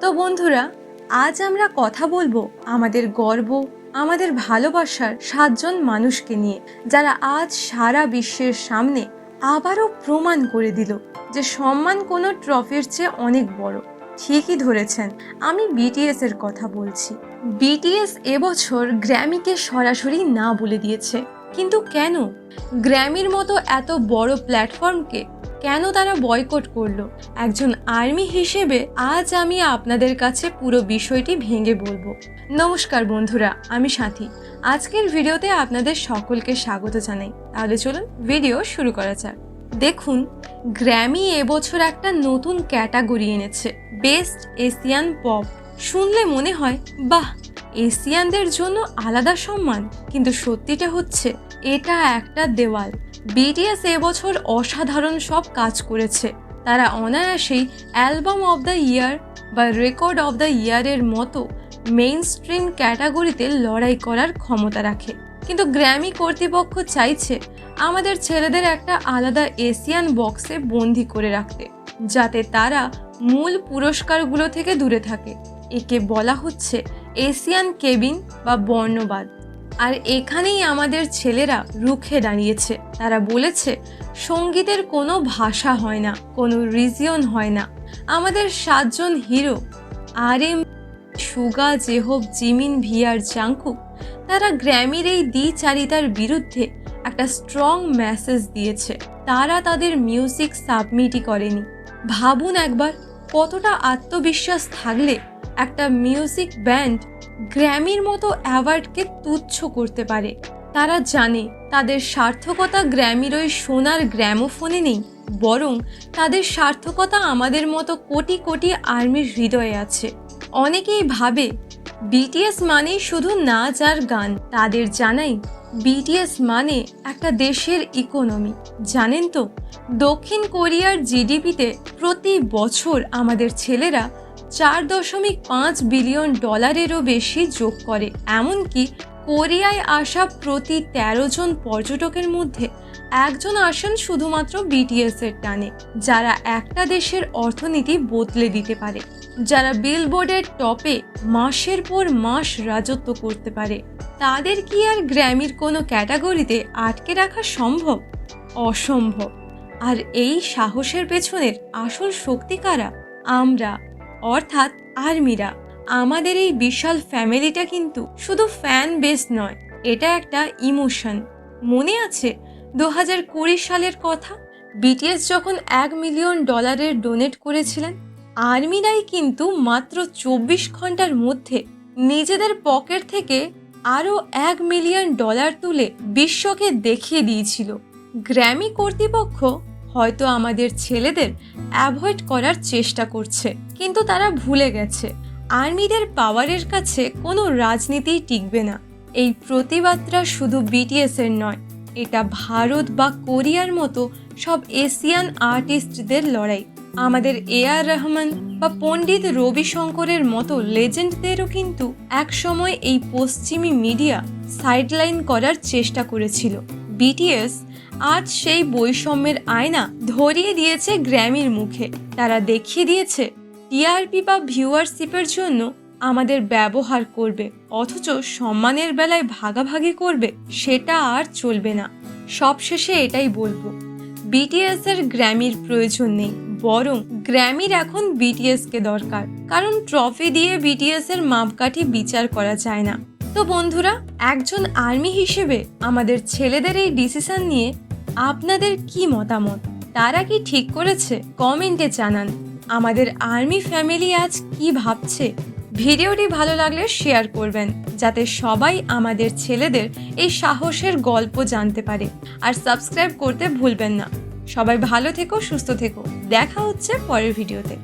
তো বন্ধুরা, আজ আমরা কথা বলবো আমাদের গর্ব, আমাদের ভালোবাসার 7 জন মানুষকে নিয়ে, যারা আজ সারা বিশ্বের সামনে আবারও প্রমাণ করে দিল যে সম্মান কোনো ট্রফির চেয়ে অনেক বড়। ঠিকই ধরেছেন, আমি বিটিএস এর কথা বলছি। বিটিএস এবছর গ্র্যামিকে সরাসরি না বলে দিয়েছে। কিন্তু কেন? গ্র্যামির মতো এত বড় প্ল্যাটফর্মকে কেন তারা বয়কট করলো? একজন আর্মি হিসেবে আজ আমি আপনাদের কাছে পুরো বিষয়টি ভেঙে বলবো। নমস্কার বন্ধুরা, আমি সাথী। আজকের ভিডিওতে আপনাদের সকলকে স্বাগত জানাই। তাহলে চলুন ভিডিও শুরু করা যাক। দেখুন, গ্র্যামি এবছর একটা নতুন ক্যাটাগরি এনেছে, বেস্ট এশিয়ান পপ। শুনলে মনে হয় বাহ, এশিয়ানদের জন্য আলাদা সম্মান, কিন্তু সত্যিটা হচ্ছে এটা একটা দেওয়াল। বিটিএস এবছর অসাধারণ সব কাজ করেছে। তারা অনায়াসেই অ্যালবাম অব দ্য ইয়ার বা রেকর্ড অব দ্য ইয়ারের মতো মেইন স্ট্রিম ক্যাটাগরিতে লড়াই করার ক্ষমতা রাখে। কিন্তু গ্র্যামি কর্তৃপক্ষ চাইছে আমাদের ছেলেদের একটা আলাদা এশিয়ান বক্সে বন্দি করে রাখতে, যাতে তারা মূল পুরস্কারগুলো থেকে দূরে থাকে। একে বলা হচ্ছে এশিয়ান কেবিন বা বর্ণবাদ। আর এখানেই আমাদের ছেলেরা রুখে দাঁড়িয়েছে। তারা বলেছে সঙ্গীতের কোনো ভাষা হয় না, কোনো রিজিয়ন হয় না। আমাদের 7 জন হিরো RM, সুগা, জেহব, জিমিন, ভিআর, জাংকুক, তারা গ্র্যামির এই দ্বিচারিতার বিরুদ্ধে একটা স্ট্রং মেসেজ দিয়েছে। তারা তাদের মিউজিক সাবমিটই করেনি। ভাবুন একবার, কতটা আত্মবিশ্বাস থাকলে একটা মিউজিক ব্যান্ড গ্র্যামির মতো অ্যাওয়ার্ডকে তুচ্ছ করতে পারে। তারা জানে তাদের সার্থকতা গ্র্যামির ওই সোনার গ্র্যামোফোনে নেই, বরং তাদের সার্থকতা আমাদের মতো কোটি কোটি আর্মির হৃদয়ে আছে। অনেকেই ভাবে বিটিএস মানেই শুধু নাচ আর গান। তাদের জানাই বিটিএস মানে একটা দেশের ইকোনমি। জানেন তো, দক্ষিণ কোরিয়ার জিডিপিতে প্রতি বছর আমাদের ছেলেরা $4.5 বিলিয়ন বেশি যোগ করে। এমনকি কোরিয়ায় আসা প্রতি 13 জন পর্যটকের মধ্যে একজন আসেন শুধুমাত্র বিটিএস এর টানে, যারা একটা দেশের অর্থনীতি বদলে দিতে পারে, যারা বিলবোর্ডের টপে মাসের পর মাস রাজত্ব করতে পারে। তাদের কি আর গ্র্যামির কোনো ক্যাটাগরিতে আটকে রাখা সম্ভব? অসম্ভব। আর এই সাহসের পেছনের আসল শক্তি কারা? আমরা, অর্থাৎ আর্মিরা। আমাদের এই বিশাল ফ্যামিলিটা কিন্তু শুধু ফ্যান বেস নয়, এটা একটা ইমোশন। মনে আছে 2020 সালের কথা? বিটিএস যখন $1 মিলিয়ন ডোনেট করেছিলেন, আর্মিরাই কিন্তু মাত্র 24 ঘন্টার মধ্যে নিজেদের পকেট থেকে আরও $1 মিলিয়ন তুলে বিশ্বকে দেখিয়ে দিয়েছিল। গ্র্যামি কর্তৃপক্ষ হয়তো আমাদের ছেলেদের অ্যাভয়েড করার চেষ্টা করছে, কিন্তু তারা ভুলে গেছে আর্মিদের পাওয়ারের কাছে কোনো রাজনীতিই টিকবে না। এই প্রতিবাদটা শুধু বিটিএস এর নয়, এটা ভারত বা কোরিয়ার মতো সব এশিয়ান আর্টিস্টদের লড়াই। আমাদের AR রহমান বা পণ্ডিত রবি শঙ্করের মতো লেজেন্ডদেরও কিন্তু একসময় এই পশ্চিমী মিডিয়া সাইডলাইন করার চেষ্টা করেছিল। বিটিএস আজ সেই বৈষম্যের আয়না ধরিয়ে দিয়েছে গ্র্যামির মুখে। তারা দেখিয়ে দিয়েছে টিআরপি বা ভিউয়ারশিপের জন্য আমাদের ব্যবহার করবে, অথচ সম্মানের বেলায় ভাগাভাগি করবে, সেটা আর চলবে না। সবশেষে এটাই বলবো, বিটিএস এর গ্র্যামির প্রয়োজন নেই, বরং গ্র্যামির এখন বিটিএস কে দরকার। কারণ ট্রফি দিয়ে বিটিএস এর মাপকাঠি বিচার করা যায় না। তো বন্ধুরা, একজন আর্মি হিসেবে আমাদের ছেলেদের এই ডিসিশন নিয়ে আপনাদের কি মতামত? তারা কি ঠিক করেছে? কমেন্টে জানান। আমাদের আর্মি ফ্যামিলি আজ কি ভাবছে? ভিডিওটি ভালো লাগলে শেয়ার করবেন, যাতে সবাই আমাদের ছেলেদের এই সাহসের গল্প জানতে পারে। আর সাবস্ক্রাইব করতে ভুলবেন না। সবাই ভালো থেকো, সুস্থ থেকো। দেখা হচ্ছে পরের ভিডিওতে।